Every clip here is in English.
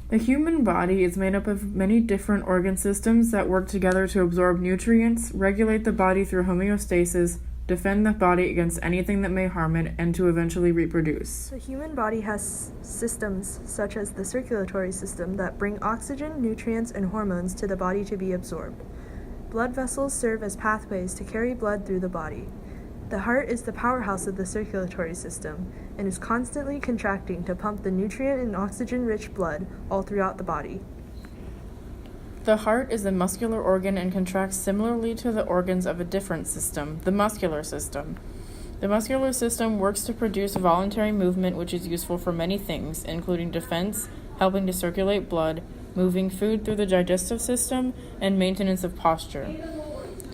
The human body is made up of many different organ systems that work together to absorb nutrients, regulate the body through homeostasis, defend the body against anything that may harm it, and to eventually reproduce. The human body has systems such as the circulatory system that bring oxygen, nutrients, and hormones to the body to be absorbed. Blood vessels serve as pathways to carry blood through the body. The heart is the powerhouse of the circulatory system and is constantly contracting to pump the nutrient and oxygen-rich blood all throughout the body. The heart is a muscular organ and contracts similarly to the organs of a different system, the muscular system. The muscular system works to produce voluntary movement, which is useful for many things, including defense, helping to circulate blood, moving food through the digestive system, and maintenance of posture.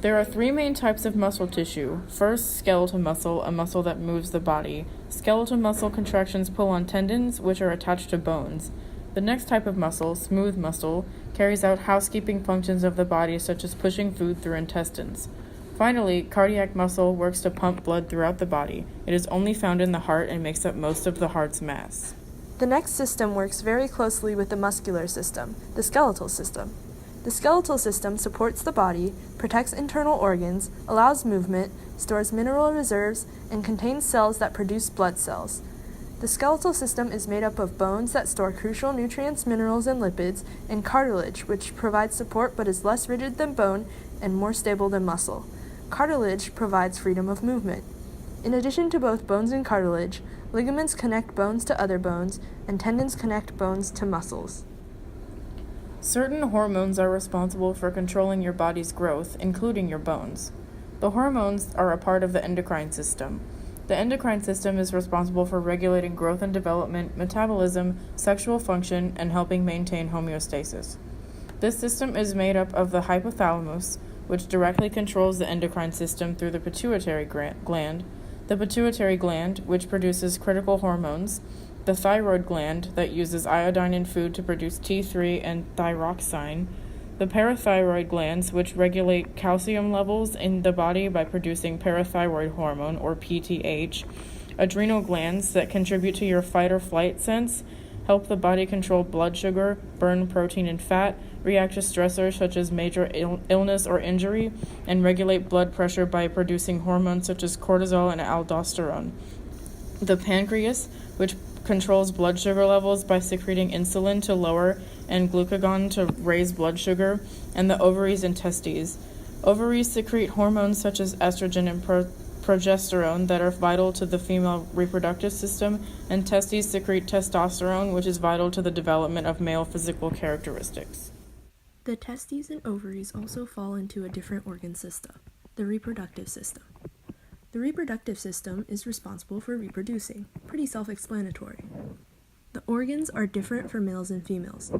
There are three main types of muscle tissue. First, skeletal muscle, a muscle that moves the body. Skeletal muscle contractions pull on tendons, which are attached to bones. The next type of muscle, smooth muscle, carries out housekeeping functions of the body, such as pushing food through intestines. Finally, cardiac muscle works to pump blood throughout the body. It is only found in the heart and makes up most of the heart's mass. The next system works very closely with the muscular system, the skeletal system. The skeletal system supports the body, protects internal organs, allows movement, stores mineral reserves, and contains cells that produce blood cells. The skeletal system is made up of bones that store crucial nutrients, minerals, and lipids, and cartilage, which provides support but is less rigid than bone and more stable than muscle. Cartilage provides freedom of movement. In addition to both bones and cartilage, ligaments connect bones to other bones, and tendons connect bones to muscles. Certain hormones are responsible for controlling your body's growth, including your bones. The hormones are a part of the endocrine system. The endocrine system is responsible for regulating growth and development, metabolism, sexual function, and helping maintain homeostasis. This system is made up of the hypothalamus, which directly controls the endocrine system through the pituitary gland, the pituitary gland, which produces critical hormones, the thyroid gland that uses iodine in food to produce T3 and thyroxine, the parathyroid glands, which regulate calcium levels in the body by producing parathyroid hormone, or PTH, adrenal glands that contribute to your fight or flight sense, help the body control blood sugar, burn protein and fat, react to stressors such as major illness or injury, and regulate blood pressure by producing hormones such as cortisol and aldosterone. The pancreas, which controls blood sugar levels by secreting insulin to lower and glucagon to raise blood sugar, and the ovaries and testes. Ovaries secrete hormones such as estrogen and progesterone that are vital to the female reproductive system, and testes secrete testosterone, which is vital to the development of male physical characteristics. The testes and ovaries also fall into a different organ system, the reproductive system. The reproductive system is responsible for reproducing. Pretty self-explanatory. The organs are different for males and females.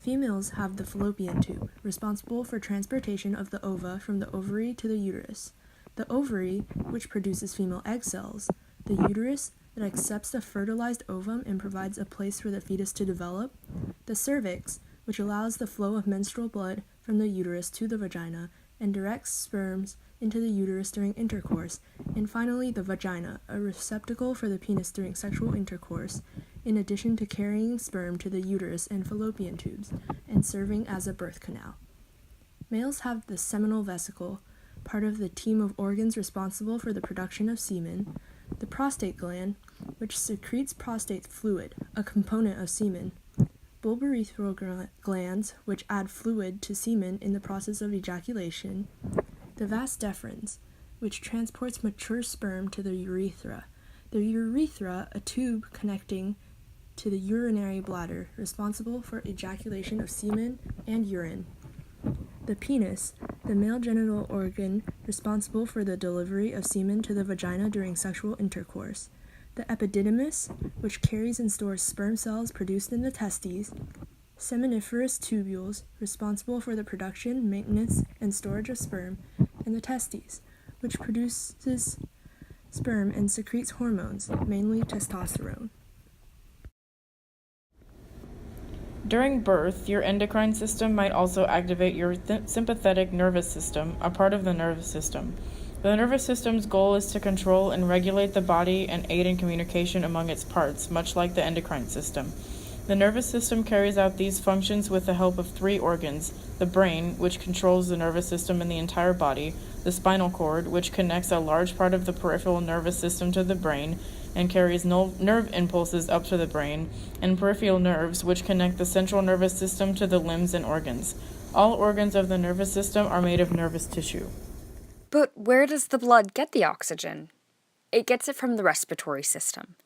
Females have the fallopian tube, responsible for transportation of the ova from the ovary to the uterus. The ovary, which produces female egg cells. The uterus, that accepts the fertilized ovum and provides a place for the fetus to develop. The cervix, which allows the flow of menstrual blood from the uterus to the vagina and directs sperms into the uterus during intercourse, and finally the vagina, a receptacle for the penis during sexual intercourse, in addition to carrying sperm to the uterus and fallopian tubes, and serving as a birth canal. Males have the seminal vesicle, part of the team of organs responsible for the production of semen, the prostate gland, which secretes prostate fluid, a component of semen, bulbourethral glands, which add fluid to semen in the process of ejaculation, the vas deferens, which transports mature sperm to the urethra. The urethra, a tube connecting to the urinary bladder, responsible for ejaculation of semen and urine. The penis, the male genital organ responsible for the delivery of semen to the vagina during sexual intercourse. The epididymis, which carries and stores sperm cells produced in the testes. Seminiferous tubules, responsible for the production, maintenance, and storage of sperm, and the testes, which produces sperm and secretes hormones, mainly testosterone. During birth, your endocrine system might also activate your sympathetic nervous system, a part of the nervous system. The nervous system's goal is to control and regulate the body and aid in communication among its parts, much like the endocrine system. The nervous system carries out these functions with the help of three organs: the brain, which controls the nervous system in the entire body, the spinal cord, which connects a large part of the peripheral nervous system to the brain and carries nerve impulses up to the brain, and peripheral nerves, which connect the central nervous system to the limbs and organs. All organs of the nervous system are made of nervous tissue. But where does the blood get the oxygen? It gets it from the respiratory system.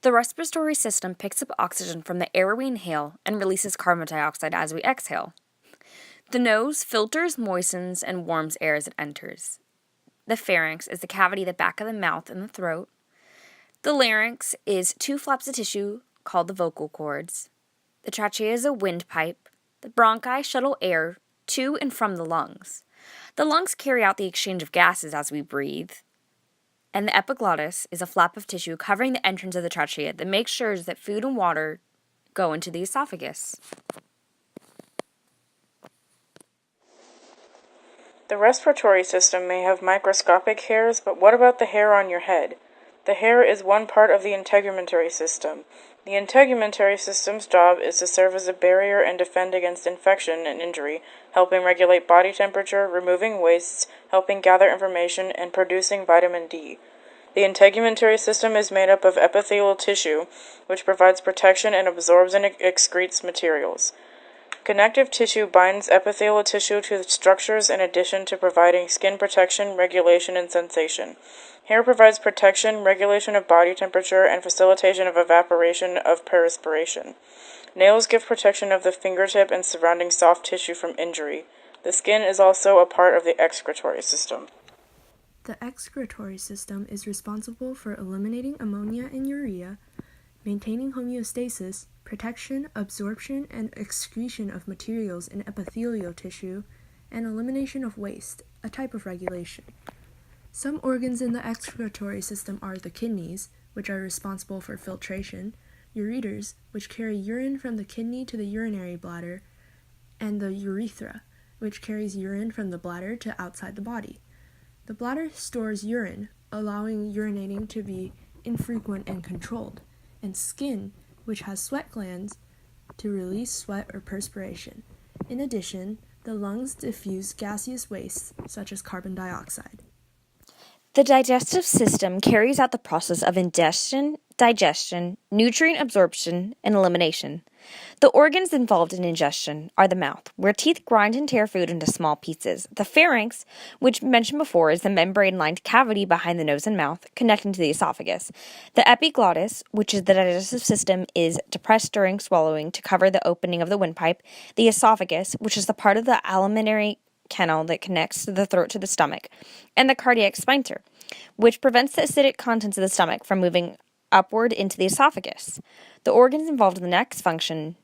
The respiratory system picks up oxygen from the air we inhale and releases carbon dioxide as we exhale. The nose filters, moistens, and warms air as it enters. The pharynx is the cavity at the back of the mouth and the throat. The larynx is two flaps of tissue called the vocal cords. The trachea is a windpipe. The bronchi shuttle air to and from the lungs. The lungs carry out the exchange of gases as we breathe. And the epiglottis is a flap of tissue covering the entrance of the trachea that makes sure that food and water go into the esophagus. The respiratory system may have microscopic hairs, but what about the hair on your head? The hair is one part of the integumentary system. The integumentary system's job is to serve as a barrier and defend against infection and injury, helping regulate body temperature, removing wastes, helping gather information, and producing vitamin D. The integumentary system is made up of epithelial tissue, which provides protection and absorbs and excretes materials. Connective tissue binds epithelial tissue to the structures in addition to providing skin protection, regulation, and sensation. Hair provides protection, regulation of body temperature, and facilitation of evaporation of perspiration. Nails give protection of the fingertip and surrounding soft tissue from injury. The skin is also a part of the excretory system. The excretory system is responsible for eliminating ammonia and urea, maintaining homeostasis, protection, absorption, and excretion of materials in epithelial tissue, and elimination of waste, a type of regulation. Some organs in the excretory system are the kidneys, which are responsible for filtration, ureters, which carry urine from the kidney to the urinary bladder, and the urethra, which carries urine from the bladder to outside the body. The bladder stores urine, allowing urinating to be infrequent and controlled, and skin, which has sweat glands to release sweat or perspiration. In addition, the lungs diffuse gaseous wastes, such as carbon dioxide. The digestive system carries out the process of ingestion, digestion, nutrient absorption, and elimination. The organs involved in ingestion are the mouth, where teeth grind and tear food into small pieces. The pharynx, which mentioned before, is the membrane-lined cavity behind the nose and mouth, connecting to the esophagus. The epiglottis, which is the digestive system, is depressed during swallowing to cover the opening of the windpipe. The esophagus, which is the part of the alimentary canal that connects the throat to the stomach, and the cardiac sphincter, which prevents the acidic contents of the stomach from moving upward into the esophagus. The organs involved in the next function,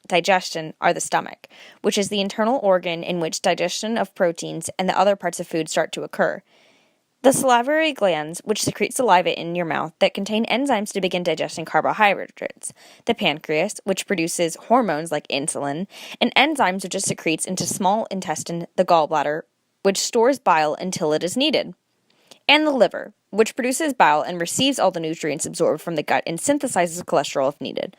digestion, are the stomach, which is the internal organ in which digestion of proteins and the other parts of food start to occur. The salivary glands, which secrete saliva in your mouth that contain enzymes to begin digesting carbohydrates. The pancreas, which produces hormones like insulin, and enzymes which it secretes into small intestine, the gallbladder, which stores bile until it is needed. And the liver, which produces bile and receives all the nutrients absorbed from the gut and synthesizes cholesterol if needed.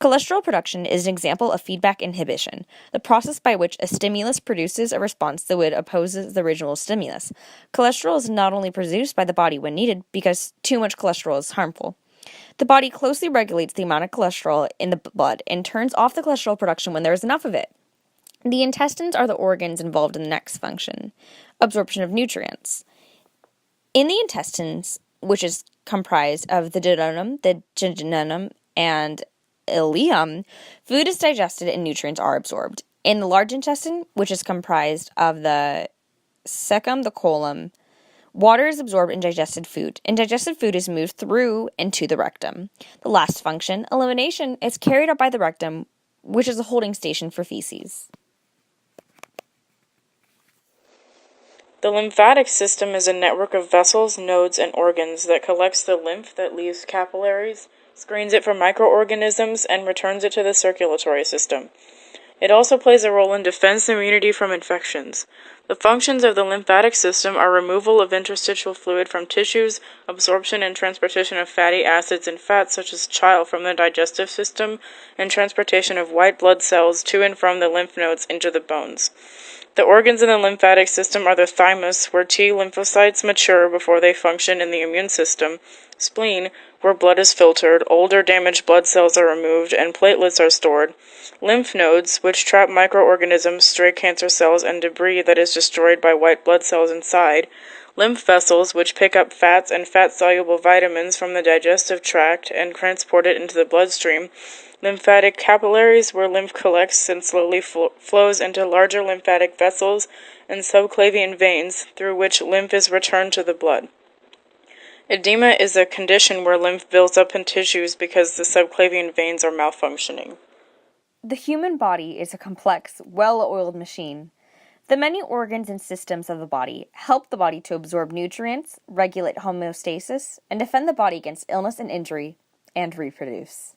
Cholesterol production is an example of feedback inhibition, the process by which a stimulus produces a response that would oppose the original stimulus. Cholesterol is not only produced by the body when needed, because too much cholesterol is harmful. The body closely regulates the amount of cholesterol in the blood and turns off the cholesterol production when there is enough of it. The intestines are the organs involved in the next function, absorption of nutrients. In the intestines, which is comprised of the duodenum, the jejunum, and ileum, food is digested and nutrients are absorbed. In the large intestine, which is comprised of the cecum, the colon, water is absorbed in digested food, and digested food is moved through and to the rectum. The last function, elimination, is carried out by the rectum, which is a holding station for feces. The lymphatic system is a network of vessels, nodes, and organs that collects the lymph that leaves capillaries, screens it from microorganisms, and returns it to the circulatory system. It also plays a role in defense and immunity from infections. The functions of the lymphatic system are removal of interstitial fluid from tissues, absorption and transportation of fatty acids and fats such as chyle from the digestive system, and transportation of white blood cells to and from the lymph nodes into the bones. The organs in the lymphatic system are the thymus, where T lymphocytes mature before they function in the immune system, spleen, where blood is filtered, old or damaged blood cells are removed, and platelets are stored, lymph nodes, which trap microorganisms, stray cancer cells, and debris that is destroyed by white blood cells inside, lymph vessels, which pick up fats and fat-soluble vitamins from the digestive tract and transport it into the bloodstream, lymphatic capillaries, where lymph collects and slowly flows into larger lymphatic vessels, and subclavian veins, through which lymph is returned to the blood. Edema is a condition where lymph builds up in tissues because the subclavian veins are malfunctioning. The human body is a complex, well-oiled machine. The many organs and systems of the body help the body to absorb nutrients, regulate homeostasis, and defend the body against illness and injury, and reproduce.